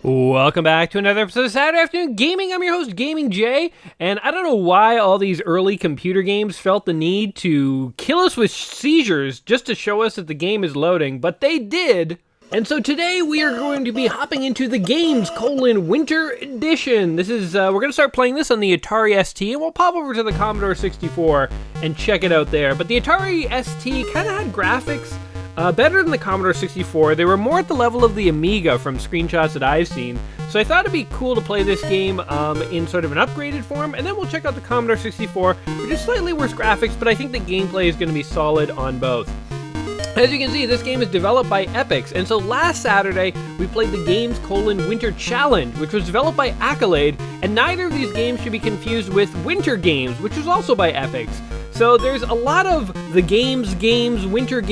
Welcome back to another episode of Saturday Afternoon Gaming. I'm your host, Gaming Jay, and I don't know why all these early computer games felt the need to kill us with seizures just to show us that the game is loading, but they did. And so today we are going to be hopping into the Games: Winter Edition. This is we're going to start playing this on the Atari ST, and we'll pop over to the Commodore 64 and check it out there. But the Atari ST kind of had graphics better than the Commodore 64. They were more at the level of the Amiga from screenshots that I've seen. So I thought it'd be cool to play this game in sort of an upgraded form, and then we'll check out the Commodore 64, which is slightly worse graphics, but I think the gameplay is going to be solid on both. As you can see, this game is developed by Epix, and so last Saturday we played the Games: Winter Challenge, which was developed by Accolade, and neither of these games should be confused with Winter Games, which was also by Epix. So there's a lot of the Games, Winter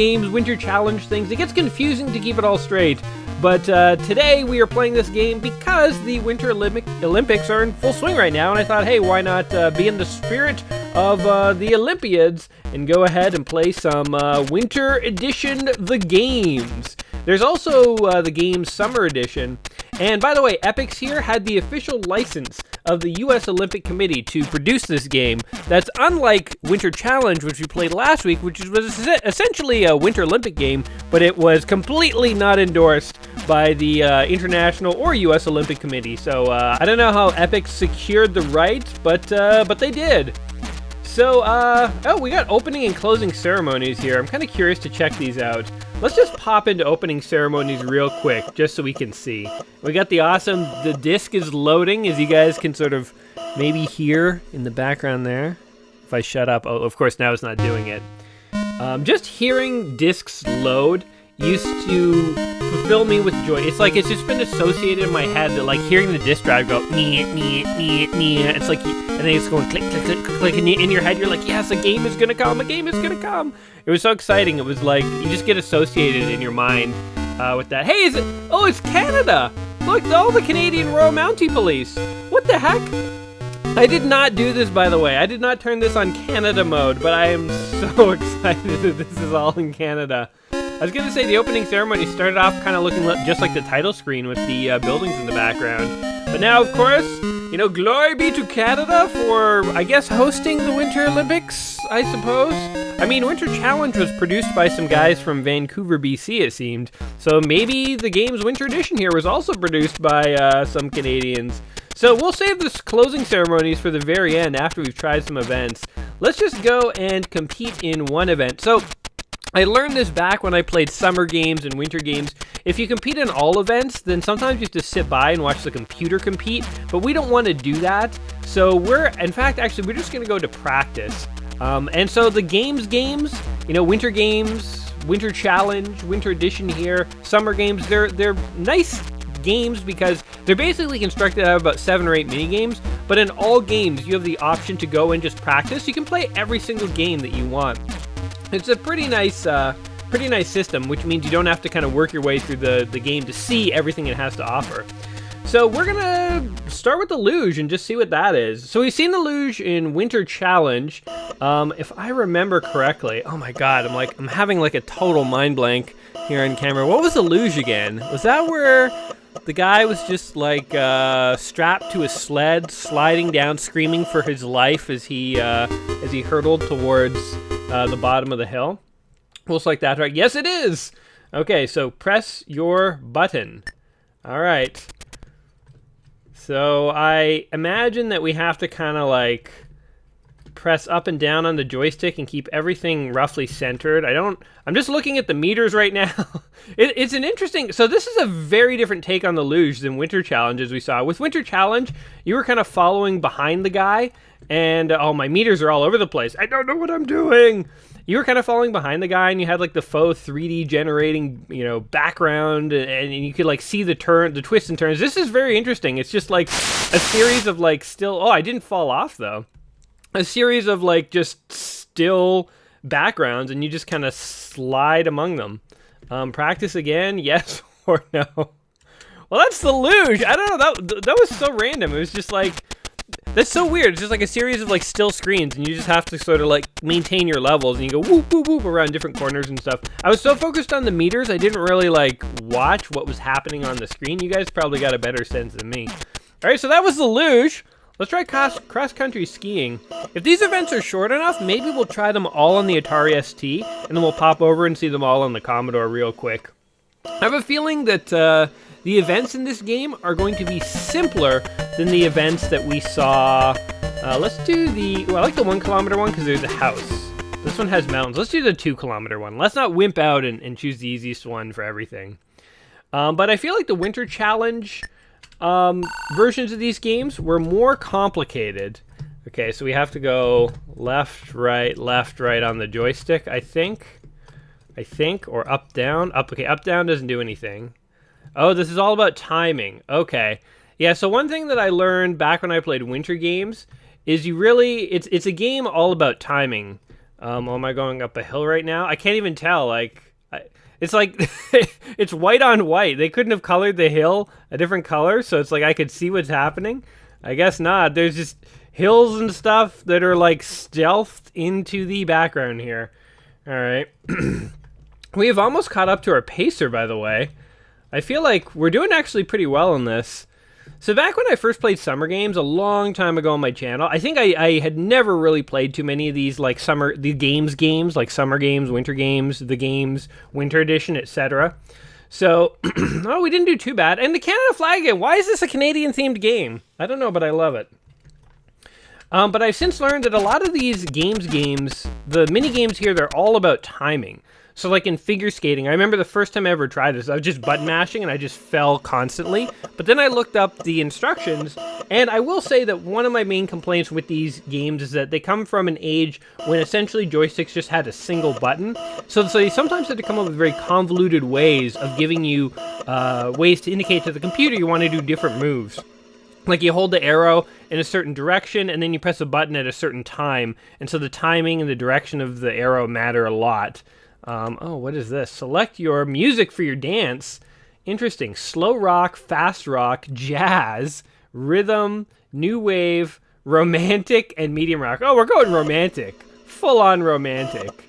Challenge things. It gets confusing to keep it all straight. But today we are playing this game because the Winter Olympics are in full swing right now, and I thought, hey, why not be in the spirit of the Olympiads and go ahead and play some Winter Edition The Games. There's also the Games Summer Edition. And by the way, Epix here had the official license of the U.S. Olympic Committee to produce this game. That's unlike Winter Challenge, which we played last week, which was essentially a Winter Olympic game, but it was completely not endorsed by the International or U.S. Olympic Committee. So I don't know how Epix secured the rights, but they did. So, we got opening and closing ceremonies here. I'm kind of curious to check these out. Let's just pop into opening ceremonies real quick, just so we can see. We got the awesome, the disc is loading, as you guys can sort of maybe hear in the background there. If I shut up, oh, of course now it's not doing it. Just hearing discs load used to fulfill me with joy. It's like it's just been associated in my head that like hearing the disc drive go it's like, and then it's going click click click click, and in your head you're like, yes, a game is gonna come, a game is gonna come. It was so exciting. It was like you just get associated in your mind with that. Hey, is it? Oh, it's Canada. Look, all the Canadian Royal Mounted Police. What the heck? I did not do this, by the way. I did not turn this on Canada mode, but I am so excited that this is all in Canada. I was going to say the opening ceremony started off kind of looking just like the title screen with the buildings in the background. But now, of course, you know, glory be to Canada for, I guess, hosting the Winter Olympics, I suppose. I mean, Winter Challenge was produced by some guys from Vancouver, BC, it seemed. So maybe the game's Winter Edition here was also produced by some Canadians. So we'll save this closing ceremonies for the very end after we've tried some events. Let's just go and compete in one event. So I learned this back when I played summer games and winter games. If you compete in all events, then sometimes you have to sit by and watch the computer compete, but we don't want to do that. So we're just going to go to practice. And so the games, you know, winter games, winter challenge, winter edition here, summer games, they're nice games because they're basically constructed out of about 7 or 8 mini games, but in all games you have the option to go and just practice. You can play every single game that you want. It's a pretty nice system, which means you don't have to kind of work your way through the game to see everything it has to offer. So we're gonna start with the Luge and just see what that is. So we've seen the Luge in Winter Challenge. If I remember correctly, oh my god, I'm having like a total mind blank here on camera. What was the Luge again? Was that where the guy was just like strapped to a sled, sliding down, screaming for his life as he hurtled towards the bottom of the hill? Looks like that, right? Yes, it is! Okay, so press your button. Alright. So I imagine that we have to kind of like press up and down on the joystick and keep everything roughly centered. I'm just looking at the meters right now. It's an interesting, so this is a very different take on the Luge than Winter Challenge as we saw. With Winter Challenge, you were kind of following behind the guy, and oh, my meters are all over the place. I don't know what I'm doing. you were kind of falling behind the guy, and you had like the faux 3D generating, background, and you could like see the twists and turns. This is very interesting. It's just like a series of like still. Oh, I didn't fall off though. A series of like just still backgrounds, and you just kind of slide among them. Practice again, yes or no? Well, that's the luge. I don't know. That was so random. It was just like. That's so weird. It's just like a series of like still screens, and you just have to sort of like maintain your levels, and you go whoop whoop whoop around different corners and stuff. I was so focused on the meters, I didn't really like watch what was happening on the screen. You guys probably got a better sense than me. All right, so that was the luge. Let's try cross-country skiing. If these events are short enough, maybe we'll try them all on the Atari ST, and then we'll pop over and see them all on the Commodore real quick. I have a feeling that the events in this game are going to be simpler than the events that we saw. Let's do I like the 1 kilometer one because there's a house. This one has mountains. Let's do the 2 kilometer one. Let's not wimp out and choose the easiest one for everything. But I feel like the Winter Challenge versions of these games were more complicated. Okay, so we have to go left, right on the joystick, I think, or up, down. Up, okay, up, down doesn't do anything. Oh, this is all about timing. Okay. Yeah, so one thing that I learned back when I played winter games is it's a game all about timing. Am I going up a hill right now? I can't even tell. It's like, it's white on white. They couldn't have colored the hill a different color, so it's like I could see what's happening. I guess not. There's just hills and stuff that are like stealthed into the background here. All right. We have almost caught up to our pacer, by the way. I feel like we're doing actually pretty well in this. So back when I first played summer games a long time ago on my channel, I think I had never really played too many of these like games, like summer games, winter games, the games, winter edition, etc. So, we didn't do too bad. And the Canada flag game, why is this a Canadian themed game? I don't know, but I love it. But I've since learned that a lot of these games, the mini games here, they're all about timing. So like in figure skating, I remember the first time I ever tried this, I was just button mashing and I just fell constantly. But then I looked up the instructions, and I will say that one of my main complaints with these games is that they come from an age when essentially joysticks just had a single button. So they sometimes had to come up with very convoluted ways of giving you ways to indicate to the computer you want to do different moves. Like you hold the arrow in a certain direction, and then you press a button at a certain time. And so the timing and the direction of the arrow matter a lot. What is this? Select your music for your dance. Interesting. Slow rock, fast rock, jazz, rhythm, new wave, romantic, and medium rock. Oh, we're going romantic. Full on romantic.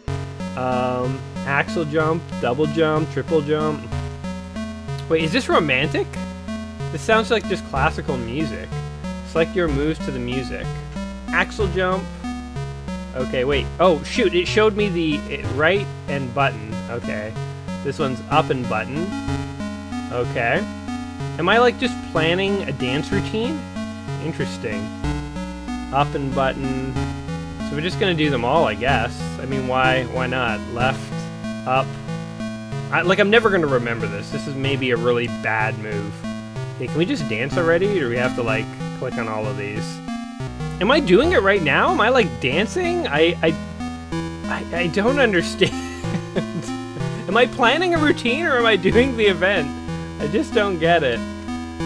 Axle jump, double jump, triple jump. Wait, is this romantic? This sounds like just classical music. Select your moves to the music. Axle jump. Okay, wait. Oh, shoot. It showed me the right and button. Okay. This one's up and button. Okay. Am I, like, just planning a dance routine? Interesting. Up and button. So we're just gonna do them all, I guess. I mean, why not? Left, up. I'm never gonna remember this. This is maybe a really bad move. Okay, can we just dance already? Or do we have to, like, click on all of these? Am I doing it right now? Am I like dancing? I don't understand. Am I planning a routine or am I doing the event? I just don't get it.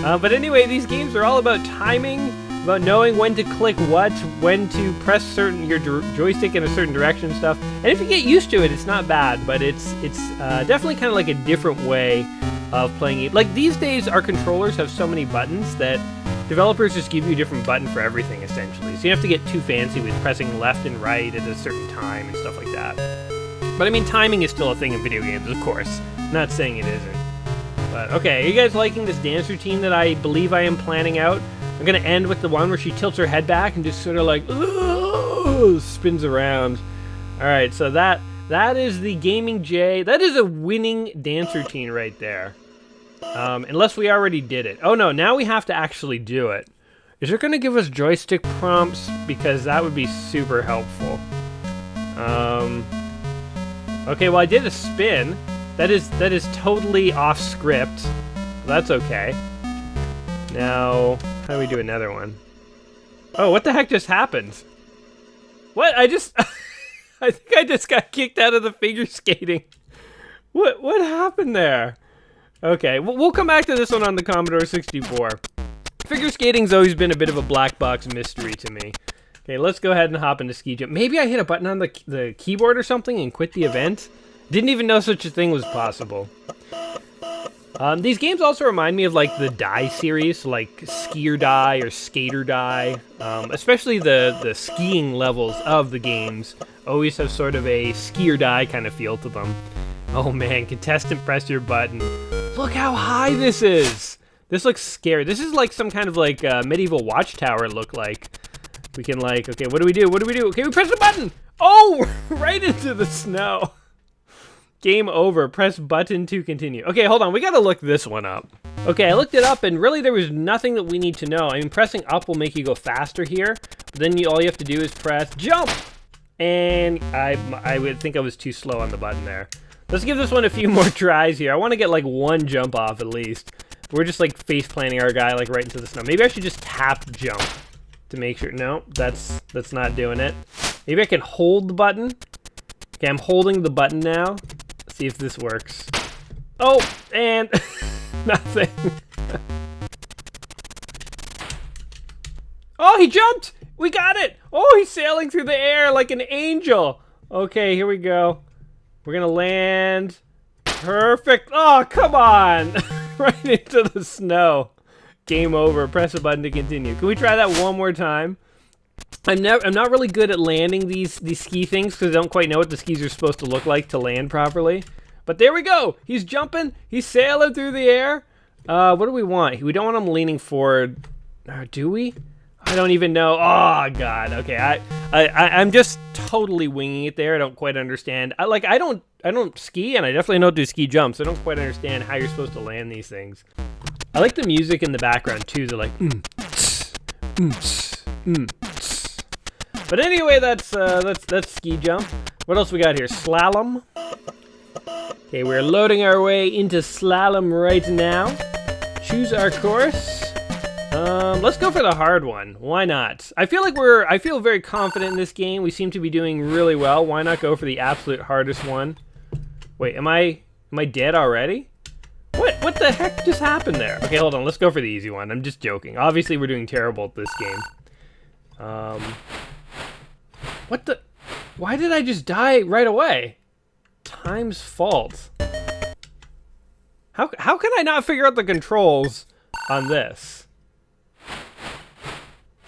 But anyway, these games are all about timing, about knowing when to click what, when to press your joystick in a certain direction and stuff. And if you get used to it, it's not bad, but it's definitely kind of like a different way of playing it. Like these days, our controllers have so many buttons that developers just give you a different button for everything, essentially. So you have to get too fancy with pressing left and right at a certain time and stuff like that. But I mean, timing is still a thing in video games, of course. I'm not saying it isn't. But okay, are you guys liking this dance routine that I believe I am planning out? I'm going to end with the one where she tilts her head back and just sort of like, spins around. Alright, so that is the Gaming J. That is a winning dance routine right there. Unless we already did it. Oh no, now we have to actually do it. Is it going to give us joystick prompts? Because that would be super helpful. Okay, well I did a spin. That is totally off script. That's okay. Now, how do we do another one? Oh, what the heck just happened? What? I think I just got kicked out of the figure skating. What happened there? Okay, we'll come back to this one on the Commodore 64. Figure skating's always been a bit of a black box mystery to me. Okay, let's go ahead and hop into ski jump. Maybe I hit a button on the keyboard or something and quit the event. Didn't even know such a thing was possible. These games also remind me of like the Die series, so like Skier Die or Skater Die. Especially the skiing levels of the games always have sort of a Skier Die kind of feel to them. Oh man, contestant press your button. Look how high this is. This looks scary. This is like some kind of like medieval watchtower look like. We can like, okay, what do we do? What do we do? Okay, we press the button. Oh, right into the snow. Game over. Press button to continue. Okay, hold on. We gotta look this one up. Okay, I looked it up, and really there was nothing that we need to know. I mean, pressing up will make you go faster here, but then all you have to do is press jump. And I would think I was too slow on the button there. Let's give this one a few more tries here. I want to get like one jump off at least. We're just like face planting our guy like right into the snow. Maybe I should just tap jump to make sure. No, that's not doing it. Maybe I can hold the button. Okay, I'm holding the button now. See if this works. Oh, and nothing. Oh, he jumped! We got it! Oh, he's sailing through the air like an angel. Okay, here we go. We're gonna land. Perfect. Oh, come on! Right into the snow. Game over. Press a button to continue. Can we try that one more time? I'm not really good at landing these ski things because I don't quite know what the skis are supposed to look like to land properly. But there we go. He's jumping. He's sailing through the air. What do we want? We don't want him leaning forward. Do we? I don't even know. Oh God. Okay. I'm just totally winging it there. I don't quite understand. I don't ski, and I definitely don't do ski jumps. I don't quite understand how you're supposed to land these things. I like the music in the background too. They're like But anyway, that's ski jump. What else we got here? Slalom. Okay, we're loading our way into slalom right now. Choose our course. Let's go for the hard one. Why not? I feel very confident in this game. We seem to be doing really well. Why not go for the absolute hardest one? Wait, am I dead already? What the heck just happened there? Okay, hold on. Let's go for the easy one. I'm just joking. Obviously, we're doing terrible at this game. What the? Why did I just die right away? Time's fault. How can I not figure out the controls on this?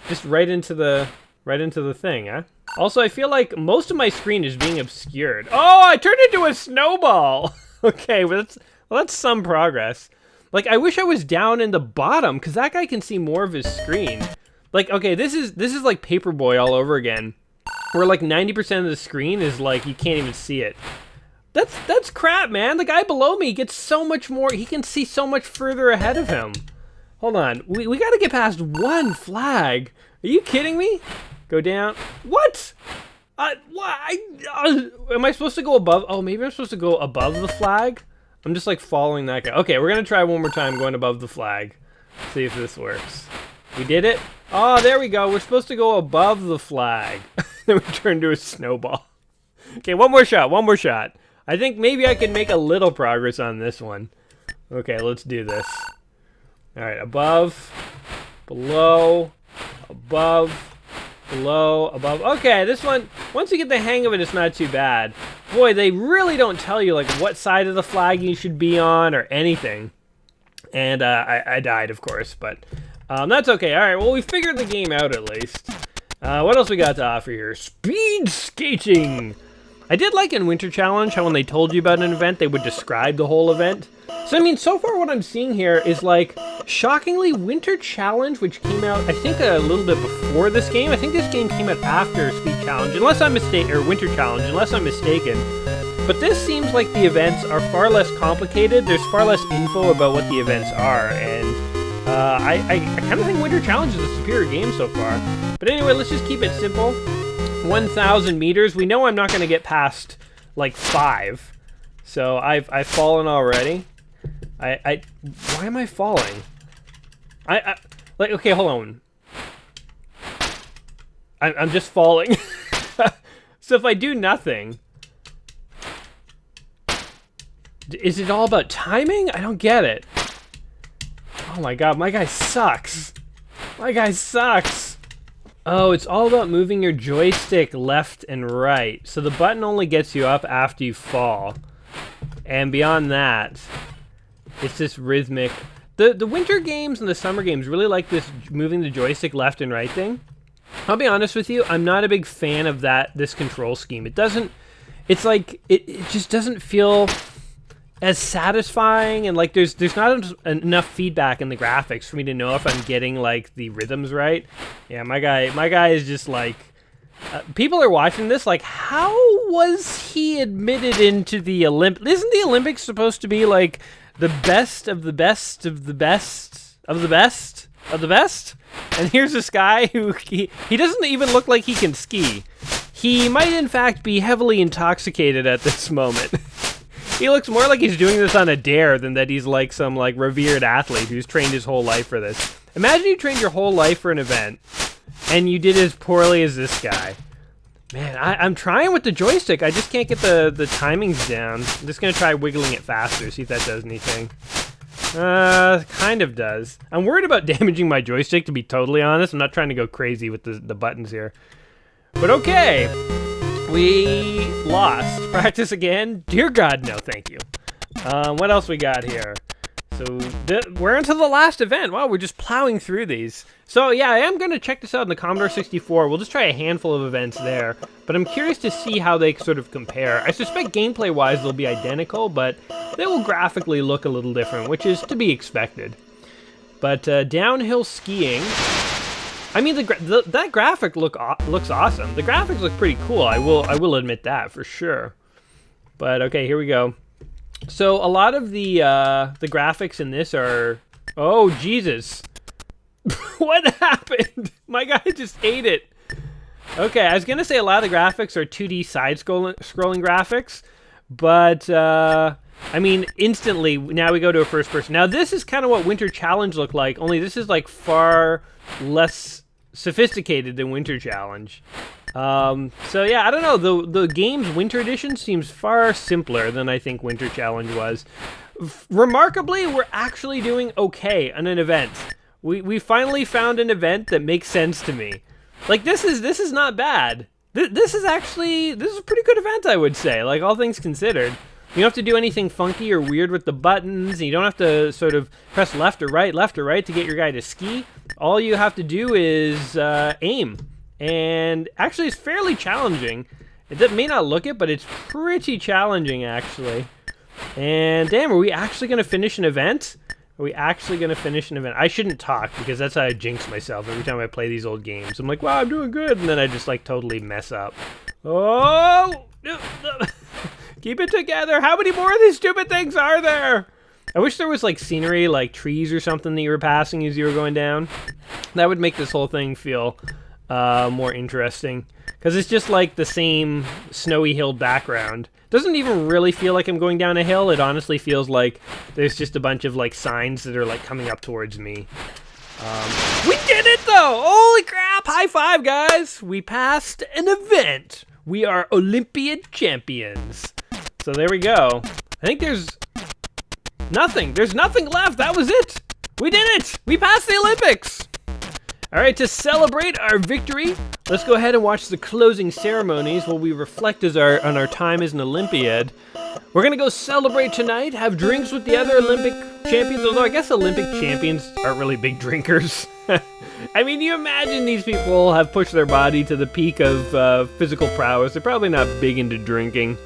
Just right into the thing, huh? Also, I feel like most of my screen is being obscured. Oh, I turned into a snowball. Okay, well that's some progress. Like, I wish I was down in the bottom because that guy can see more of his screen. Like, okay, this is like Paperboy all over again, where like 90% of the screen is like you can't even see it. That's crap, man. The guy below me gets so much more. He can see so much further ahead of him. Hold on, we got to get past one flag. Are you kidding me? Go down. What? What? Am I supposed to go above? Oh, maybe I'm supposed to go above the flag. I'm just like following that guy. Okay, we're gonna try one more time going above the flag. See if this works. We did it. Oh, there we go. We're supposed to go above the flag. Then we turn to a snowball. Okay, one more shot. One more shot. I think maybe I can make a little progress on this one. Okay, let's do this. All right, above, below, above, below, above. Okay, this one, once you get the hang of it, it's not too bad. Boy, they really don't tell you like what side of the flag you should be on or anything. And I died, of course, but that's okay. All right, well, we figured the game out at least. What else we got to offer here? Speed skating. I did like in Winter Challenge how when they told you about an event, they would describe the whole event. So, I mean, so far what I'm seeing here is, like, shockingly, Winter Challenge, which came out, I think, a little bit before this game. I think this game came out after Speed Challenge, unless I'm mistaken, or Winter Challenge, unless I'm mistaken. But this seems like the events are far less complicated. There's far less info about what the events are, and I kind of think Winter Challenge is a superior game so far. But anyway, let's just keep it simple. 1,000 meters. We know I'm not going to get past, like, 5. So I've fallen already. Why am I falling? Like, okay, hold on. I'm just falling. So if I do nothing, is it all about timing? I don't get it. Oh my god, my guy sucks. My guy sucks. Oh, it's all about moving your joystick left and right. So the button only gets you up after you fall. And beyond that, it's this rhythmic. The winter games and the summer games really like this moving the joystick left and right thing. I'll be honest with you, I'm not a big fan of this control scheme. It just doesn't feel as satisfying, and like there's not enough feedback in the graphics for me to know if I'm getting like the rhythms right. Yeah, my guy is just like, people are watching this like, how was he admitted into the Olympics? Isn't the Olympics supposed to be like the best of the best of the best of the best of the best? And here's this guy who he doesn't even look like he can ski. He might in fact be heavily intoxicated at this moment. He looks more like he's doing this on a dare than that he's like some like revered athlete who's trained his whole life for this. Imagine you trained your whole life for an event and you did as poorly as this guy. Man, I'm trying with the joystick. I just can't get the timings down. I'm just going to try wiggling it faster, see if that does anything. Kind of does. I'm worried about damaging my joystick, to be totally honest. I'm not trying to go crazy with the buttons here. But okay. We lost. Practice again? Dear God, no, thank you. What else we got here? So we're into the last event. Wow, we're just plowing through these. So yeah, I am going to check this out in the Commodore 64. We'll just try a handful of events there. But I'm curious to see how they sort of compare. I suspect gameplay-wise they'll be identical, but they will graphically look a little different, which is to be expected. But downhill skiing... I mean, that graphic looks awesome. The graphics look pretty cool. I will admit that for sure. But okay, here we go. So a lot of the graphics in this are, oh Jesus, what happened? My guy just ate it. Okay, I was gonna say a lot of the graphics are 2D side-scrolling graphics, but I mean, instantly now we go to a first person. Now this is kind of what Winter Challenge looked like, only this is like far less sophisticated than Winter Challenge. So yeah, I don't know, the game's Winter Edition seems far simpler than I think Winter Challenge was. Remarkably, we're actually doing okay on an event. We finally found an event that makes sense to me. Like, this is not bad. This is a pretty good event, I would say, like, all things considered. You don't have to do anything funky or weird with the buttons, and you don't have to sort of press left or right to get your guy to ski. All you have to do is aim. And actually, it's fairly challenging. It may not look it, but it's pretty challenging, actually. And damn, are we actually going to finish an event? I shouldn't talk, because that's how I jinx myself every time I play these old games. I'm like, wow, I'm doing good, and then I just, like, totally mess up. Oh! Keep it together. How many more of these stupid things are there? I wish there was, like, scenery, like trees or something that you were passing as you were going down. That would make this whole thing feel more interesting. Because it's just, like, the same snowy hill background. Doesn't even really feel like I'm going down a hill. It honestly feels like there's just a bunch of, like, signs that are, like, coming up towards me. We did it, though! Holy crap! High five, guys! We passed an event. We are Olympiad champions. So there we go. I think there's nothing. There's nothing left. That was it. We did it. We passed the Olympics. All right, to celebrate our victory, let's go ahead and watch the closing ceremonies while we reflect on our time as an Olympiad. We're going to go celebrate tonight, have drinks with the other Olympic champions, although I guess Olympic champions aren't really big drinkers. I mean, you imagine these people have pushed their body to the peak of physical prowess. They're probably not big into drinking.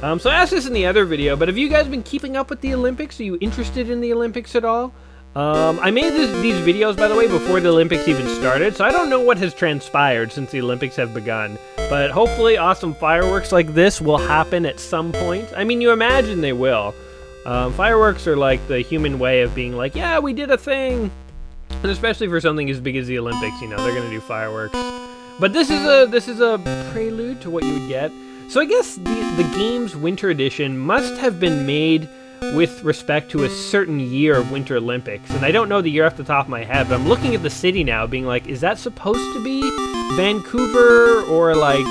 So I asked this in the other video, but have you guys been keeping up with the Olympics? Are you interested in the Olympics at all? I made these videos, by the way, before the Olympics even started, so I don't know what has transpired since the Olympics have begun. But hopefully awesome fireworks like this will happen at some point. I mean, you imagine they will. Fireworks are like the human way of being like, yeah, we did a thing. And especially for something as big as the Olympics, you know, they're gonna do fireworks. But this is a prelude to what you would get. So I guess the game's Winter Edition must have been made with respect to a certain year of Winter Olympics. And I don't know the year off the top of my head, but I'm looking at the city now being like, is that supposed to be Vancouver or like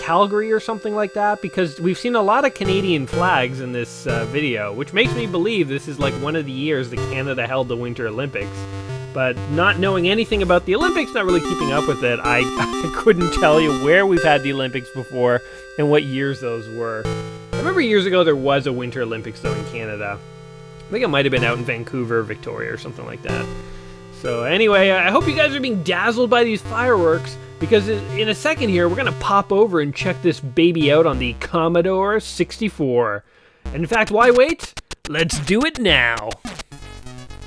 Calgary or something like that, because we've seen a lot of Canadian flags in this video, which makes me believe this is like one of the years that Canada held the Winter Olympics. But not knowing anything about the Olympics, not really keeping up with it, I couldn't tell you where we've had the Olympics before and what years those were. I remember years ago there was a Winter Olympics though in Canada. I think it might have been out in Vancouver, Victoria, or something like that. So anyway, I hope you guys are being dazzled by these fireworks, because in a second here, we're going to pop over and check this baby out on the Commodore 64. And in fact, why wait? Let's do it now.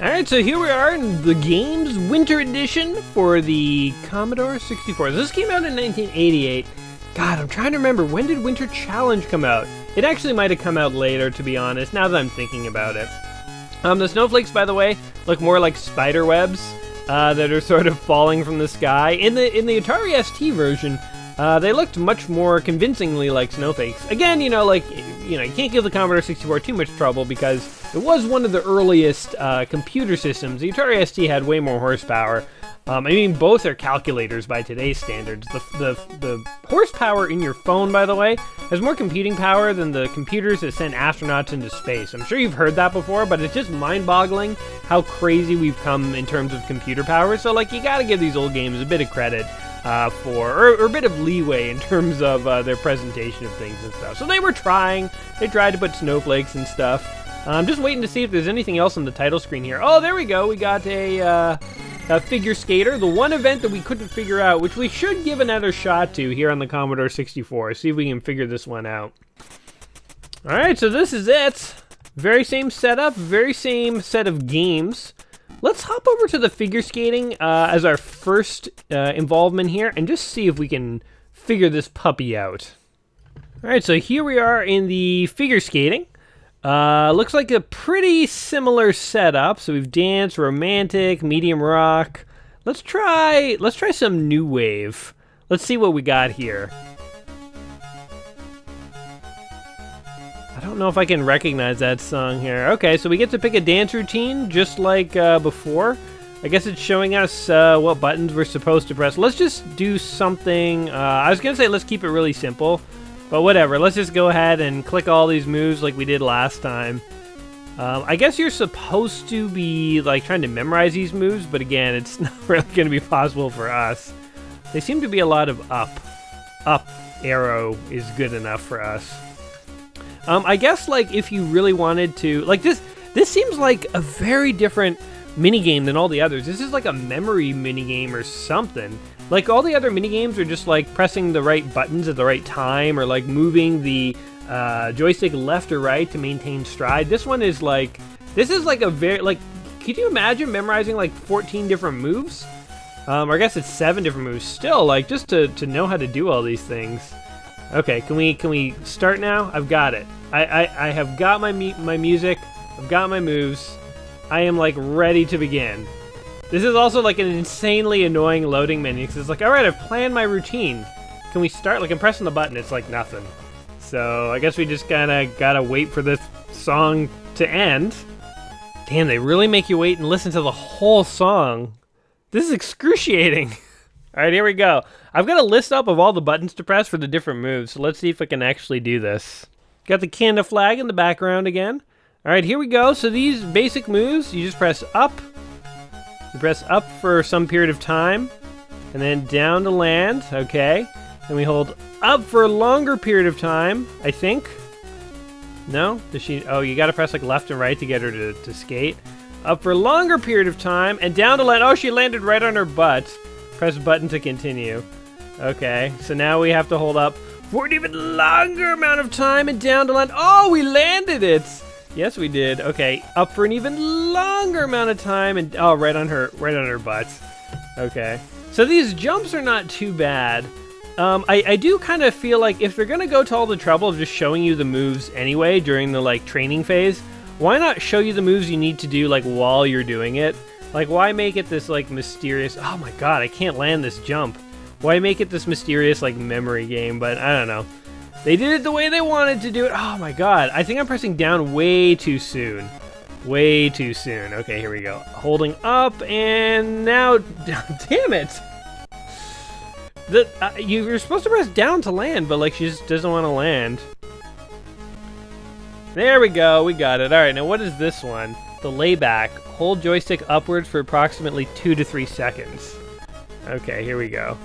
Alright, so here we are in the game's Winter Edition for the Commodore 64. This came out in 1988. God, I'm trying to remember, when did Winter Challenge come out? It actually might have come out later, to be honest, now that I'm thinking about it. The snowflakes, by the way, look more like spider webs that are sort of falling from the sky. In the Atari ST version, they looked much more convincingly like snowflakes. Again, you can't give the Commodore 64 too much trouble because it was one of the earliest computer systems. The Atari ST had way more horsepower. I mean, both are calculators by today's standards. The horsepower in your phone, by the way, has more computing power than the computers that send astronauts into space. I'm sure you've heard that before, but it's just mind-boggling how crazy we've come in terms of computer power. So, like, you gotta give these old games a bit of credit or a bit of leeway in terms of their presentation of things and stuff. So they were trying. They tried to put snowflakes and stuff. I'm just waiting to see if there's anything else on the title screen here. Oh, there we go. We got a figure skater, the one event that we couldn't figure out, which we should give another shot to here on the Commodore 64. See if we can figure this one out. Alright, so this is it. Very same setup, very same set of games. Let's hop over to the figure skating as our first involvement here and just see if we can figure this puppy out. Alright, so here we are in the figure skating. Looks like a pretty similar setup. So we've dance, romantic, medium rock. Let's try some new wave. Let's see what we got here. I don't know if I can recognize that song here. Okay, so we get to pick a dance routine just like before. I guess it's showing us what buttons we're supposed to press. Let's just do something. I was gonna say let's keep it really simple. But whatever, let's just go ahead and click all these moves like we did last time. I guess you're supposed to be like trying to memorize these moves, but again, it's not really going to be possible for us. They seem to be a lot of up. Up arrow is good enough for us. I guess like if you really wanted to, like this seems like a very different minigame than all the others. This is like a memory minigame or something. Like, all the other minigames are just, like, pressing the right buttons at the right time or, like, moving the joystick left or right to maintain stride. This one is, like, a very, like, could you imagine memorizing, like, 14 different moves? Or I guess it's 7 different moves. Still, like, just to know how to do all these things. Okay, can we start now? I've got it. I have got my music. I've got my moves. I am, like, ready to begin. This is also like an insanely annoying loading menu because it's like, alright, I've planned my routine. Can we start? Like, I'm pressing the button, it's like nothing. So I guess we just kinda gotta wait for this song to end. Damn, they really make you wait and listen to the whole song. This is excruciating. Alright, here we go. I've got a list up of all the buttons to press for the different moves, so let's see if I can actually do this. Got the Canada flag in the background again. Alright, here we go. So these basic moves, you just press up. You press up for some period of time, and then down to land, okay. And we hold up for a longer period of time, I think. No? Does she? Oh, you gotta press like left and right to get her to skate. Up for a longer period of time, and down to land. Oh, she landed right on her butt. Press button to continue. Okay, so now we have to hold up for an even longer amount of time, and down to land. Oh, we landed it! Yes, we did. Okay, up for an even longer amount of time, and oh, right on her butt. Okay, so these jumps are not too bad. I do kind of feel like if they're gonna go to all the trouble of just showing you the moves anyway during the like training phase, why not show you the moves you need to do like while you're doing it? Like, why make it this like mysterious? Oh my god, I can't land this jump. Why make it this mysterious like memory game? But I don't know. They did it the way they wanted to do it. Oh my god, I think I'm pressing down way too soon. Way too soon. Okay, here we go. Holding up, and now, damn it. You're supposed to press down to land, but like she just doesn't want to land. There we go, we got it. All right, now what is this one? The layback. Hold joystick upwards for approximately 2 to 3 seconds. Okay, here we go.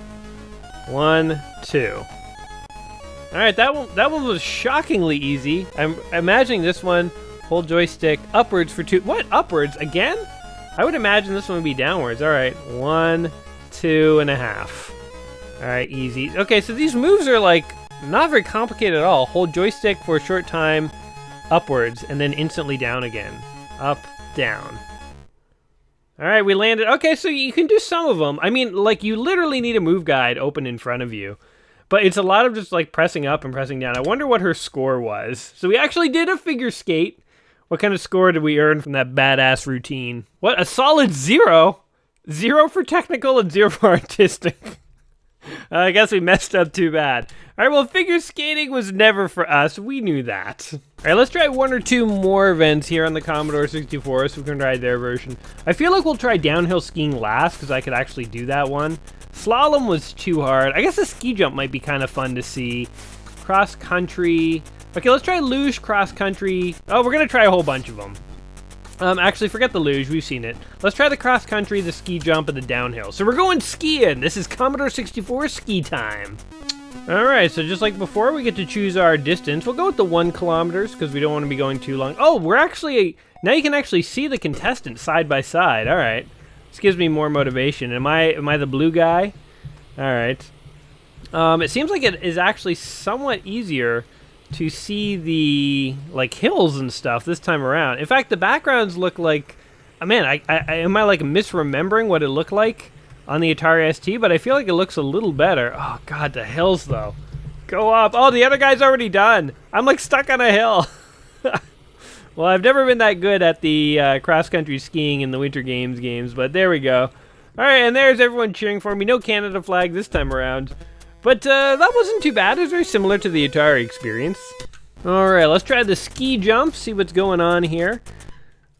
1, 2. All right, that one was shockingly easy. I'm imagining this one. Hold joystick upwards for 2. What? Upwards again? I would imagine this one would be downwards. All right, 1, 2.5. All right, easy. Okay, so these moves are like not very complicated at all. Hold joystick for a short time upwards and then instantly down again. Up, down. All right, we landed. Okay, so you can do some of them. I mean, like you literally need a move guide open in front of you. But it's a lot of just like pressing up and pressing down. I wonder what her score was. So we actually did a figure skate. What kind of score did we earn from that badass routine? What, a solid 0? 0 for technical and 0 for artistic. I guess we messed up too bad. All right, well, figure skating was never for us. We knew that. All right, let's try 1 or 2 more events here on the Commodore 64 so we can try their version. I feel like we'll try downhill skiing last because I could actually do that one. Slalom was too hard. I guess the ski jump might be kind of fun to see. Cross country. Okay, let's try luge, cross country. Oh, we're going to try a whole bunch of them. Actually, forget the luge. We've seen it. Let's try the cross country, the ski jump, and the downhill. So we're going skiing. This is Commodore 64 ski time. All right, so just like before, we get to choose our distance. We'll go with the 1 kilometers because we don't want to be going too long. Oh, we're actually, now you can actually see the contestants side by side. All right. This gives me more motivation. Am I the blue guy? All right. It seems like it is actually somewhat easier to see the like hills and stuff this time around. In fact, the backgrounds look like, man, am I like misremembering what it looked like on the Atari ST? But I feel like it looks a little better. Oh God, the hills though. Go up. Oh, the other guy's already done. I'm like stuck on a hill. Well, I've never been that good at the cross-country skiing in the Winter games, but there we go. All right, and there's everyone cheering for me. No Canada flag this time around. But that wasn't too bad. It was very similar to the Atari experience. All right, let's try the ski jump, see what's going on here.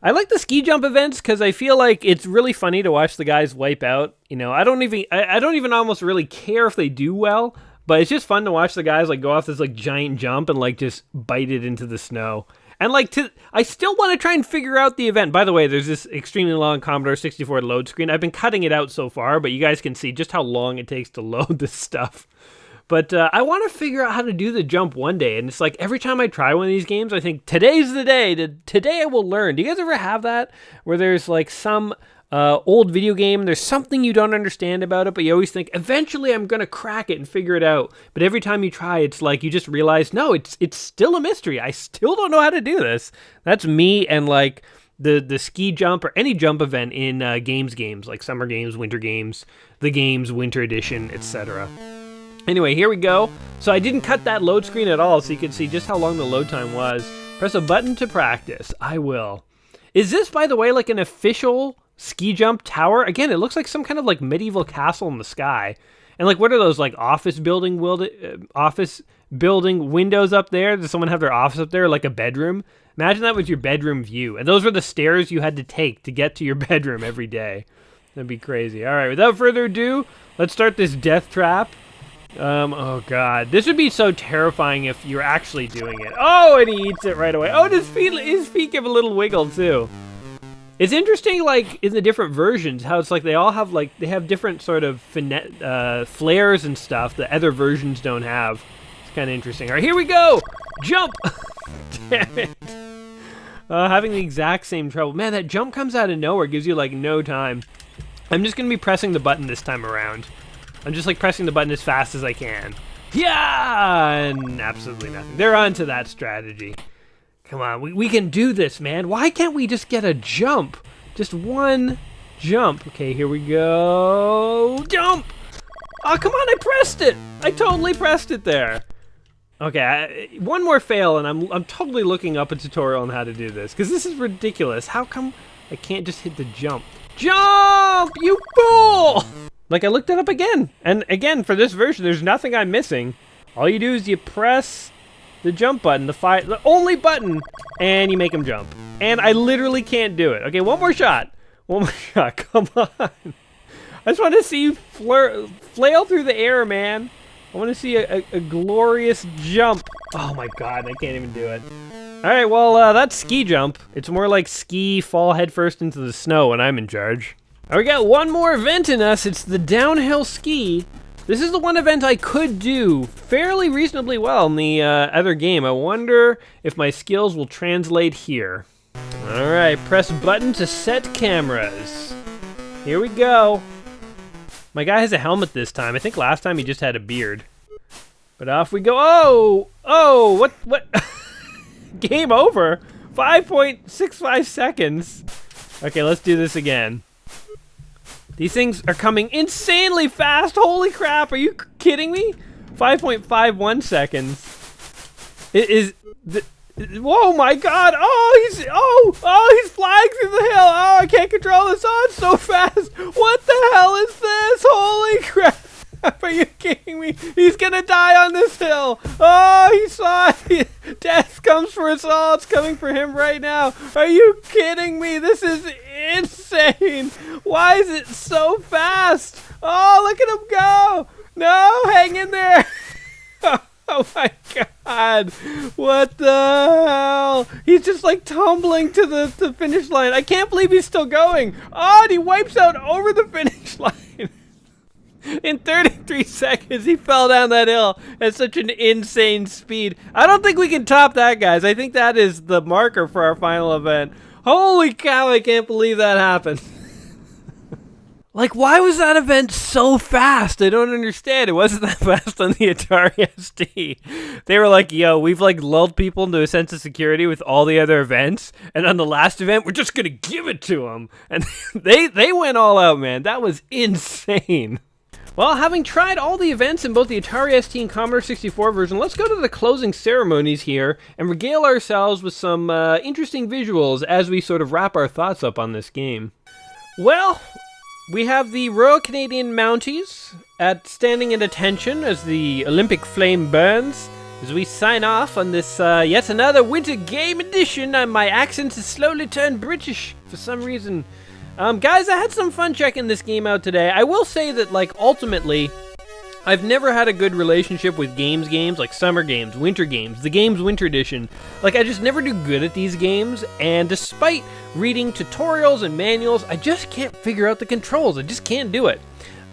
I like the ski jump events because I feel like it's really funny to watch the guys wipe out. You know, I don't even almost really care if they do well, but it's just fun to watch the guys like go off this like giant jump and like just bite it into the snow. And like, I still want to try and figure out the event. By the way, there's this extremely long Commodore 64 load screen. I've been cutting it out so far, but you guys can see just how long it takes to load this stuff. But I want to figure out how to do the jump one day. And it's like every time I try one of these games, I think today's the day. Today I will learn. Do you guys ever have that? Where there's like some old video game, there's something you don't understand about it, but you always think, eventually I'm going to crack it and figure it out. But every time you try, it's like you just realize, no, it's still a mystery. I still don't know how to do this. That's me and like the ski jump or any jump event in games, like summer games, winter games, the games, winter edition, etc. Anyway, here we go. So I didn't cut that load screen at all, so you can see just how long the load time was. Press a button to practice. I will. Is this, by the way, like an official ski jump tower? Again, it looks like some kind of like medieval castle in the sky. And like, what are those, like office building windows up there? Does someone have their office up there, like a bedroom? Imagine that was your bedroom view. And those were the stairs you had to take to get to your bedroom every day. That'd be crazy. All right, without further ado, let's start this Deathtrap. Oh God, this would be so terrifying if you're actually doing it. Oh, and he eats it right away. Oh, his feet give a little wiggle too. It's interesting, like in the different versions, how it's like they all have like they have different sort of flares and stuff that other versions don't have. It's kind of interesting. All right, here we go. Jump. Damn it. Having the exact same trouble. Man, that jump comes out of nowhere. Gives you like no time. I'm just gonna be pressing the button this time around. I'm just like pressing the button as fast as I can. Yeah, and absolutely nothing. They're onto that strategy. Come on, we can do this, man. Why can't we just get a jump? Just one jump. Okay, here we go. Jump! Oh, come on, I pressed it. I totally pressed it there. Okay, one more fail, and I'm totally looking up a tutorial on how to do this, because this is ridiculous. How come I can't just hit the jump? Jump, you fool! Like, I looked it up again. And again, for this version, there's nothing I'm missing. All you do is you press the jump button, the only button, and you make him jump. And I literally can't do it. Okay, one more shot. One more shot. Come on. I just want to see you flail through the air, man. I want to see a glorious jump. Oh my god, I can't even do it. All right, well, that's ski jump. It's more like ski fall headfirst into the snow when I'm in charge. All right, we got one more event in us. It's the downhill ski. This is the one event I could do fairly reasonably well in the other game. I wonder if my skills will translate here. All right, press button to set cameras. Here we go. My guy has a helmet this time. I think last time he just had a beard. But off we go. Oh, what? Game over. 5.65 seconds. Okay, let's do this again. These things are coming insanely fast. Holy crap, are you kidding me? 5.51 seconds. Whoa, my god. Oh, he's flying through the hill. Oh, I can't control this. Oh, it's so fast. What the hell is this? Holy crap. Are you kidding me? He's gonna die on this hill. Oh, he saw it. Death comes for us all. It's coming for him right now. Are you kidding me? This is insane. Why is it so fast? Oh, look at him go. No, hang in there. Oh my god. What the hell? He's just like tumbling to the finish line. I can't believe he's still going. Oh, and he wipes out over the finish line. In 33 seconds, he fell down that hill at such an insane speed. I don't think we can top that, guys. I think that is the marker for our final event. Holy cow, I can't believe that happened. Like, why was that event so fast? I don't understand. It wasn't that fast on the Atari ST. They were like, yo, we've like lulled people into a sense of security with all the other events. And on the last event, we're just going to give it to them. And they went all out, man. That was insane. Well, having tried all the events in both the Atari ST and Commodore 64 version, let's go to the closing ceremonies here and regale ourselves with some interesting visuals as we sort of wrap our thoughts up on this game. Well, we have the Royal Canadian Mounties standing at attention as the Olympic flame burns. As we sign off on this yet another Winter Game Edition, my accent has slowly turned British for some reason. Guys, I had some fun checking this game out today. I will say that, like, ultimately, I've never had a good relationship with games, like summer games, winter games, the game's winter edition. Like, I just never do good at these games, and despite reading tutorials and manuals, I just can't figure out the controls. I just can't do it.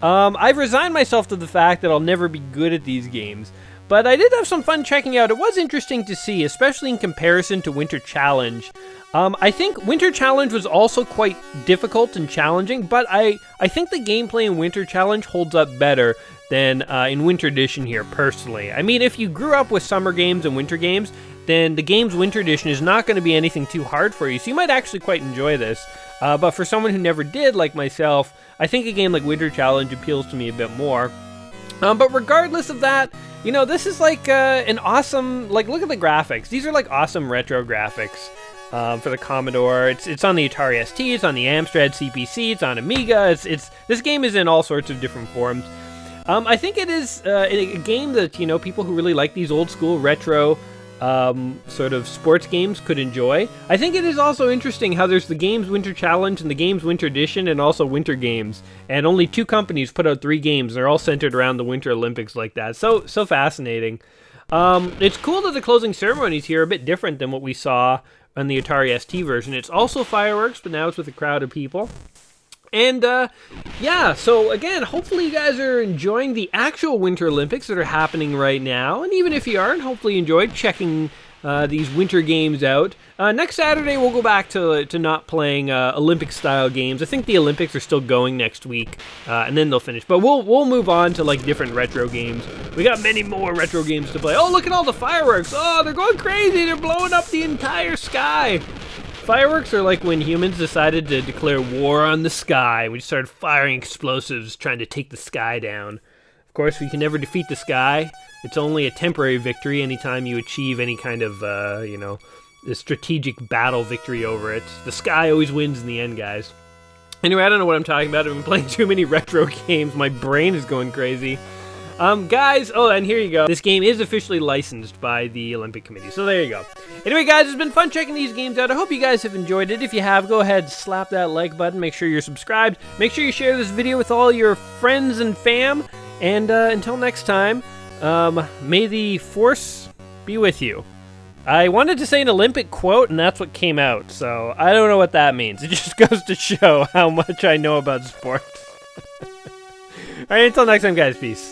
I've resigned myself to the fact that I'll never be good at these games. But I did have some fun checking out. It was interesting to see, especially in comparison to Winter Challenge. I think Winter Challenge was also quite difficult and challenging, but I think the gameplay in Winter Challenge holds up better than in Winter Edition here, personally. I mean, if you grew up with summer games and winter games, then the game's Winter Edition is not going to be anything too hard for you, so you might actually quite enjoy this. But for someone who never did, like myself, I think a game like Winter Challenge appeals to me a bit more. But regardless of that, you know, this is like an awesome, like, look at the graphics. These are like awesome retro graphics. For the Commodore, it's on the Atari ST, it's on the Amstrad CPC, it's on Amiga. This game is in all sorts of different forms. I think it is a game that, you know, people who really like these old school retro sort of sports games could enjoy. I think it is also interesting how there's the game's Winter Challenge and the game's Winter Edition and also Winter Games, and only 2 companies put out 3 games. They're all centered around the Winter Olympics like that. So fascinating. It's cool that the closing ceremonies here are a bit different than what we saw on the Atari ST version. It's also fireworks, but now it's with a crowd of people. And, yeah, so again, hopefully you guys are enjoying the actual Winter Olympics that are happening right now. And even if you aren't, hopefully you enjoyed checking these winter games out. Next Saturday, we'll go back to not playing Olympic-style games. I think the Olympics are still going next week, and then they'll finish. But we'll move on to, like, different retro games. We got many more retro games to play. Oh, look at all the fireworks. Oh, they're going crazy. They're blowing up the entire sky. Fireworks are like when humans decided to declare war on the sky. We started firing explosives, trying to take the sky down. Of course, we can never defeat the sky. It's only a temporary victory anytime you achieve any kind of, a strategic battle victory over it. The sky always wins in the end, guys. Anyway, I don't know what I'm talking about. I've been playing too many retro games. My brain is going crazy. Guys, oh, and here you go. This game is officially licensed by the Olympic Committee, so there you go. Anyway, guys, it's been fun checking these games out. I hope you guys have enjoyed it. If you have, go ahead, slap that like button. Make sure you're subscribed. Make sure you share this video with all your friends and fam. And until next time, may the force be with you. I wanted to say an Olympic quote, and that's what came out, so I don't know what that means. It just goes to show how much I know about sports. All right, until next time, guys, peace.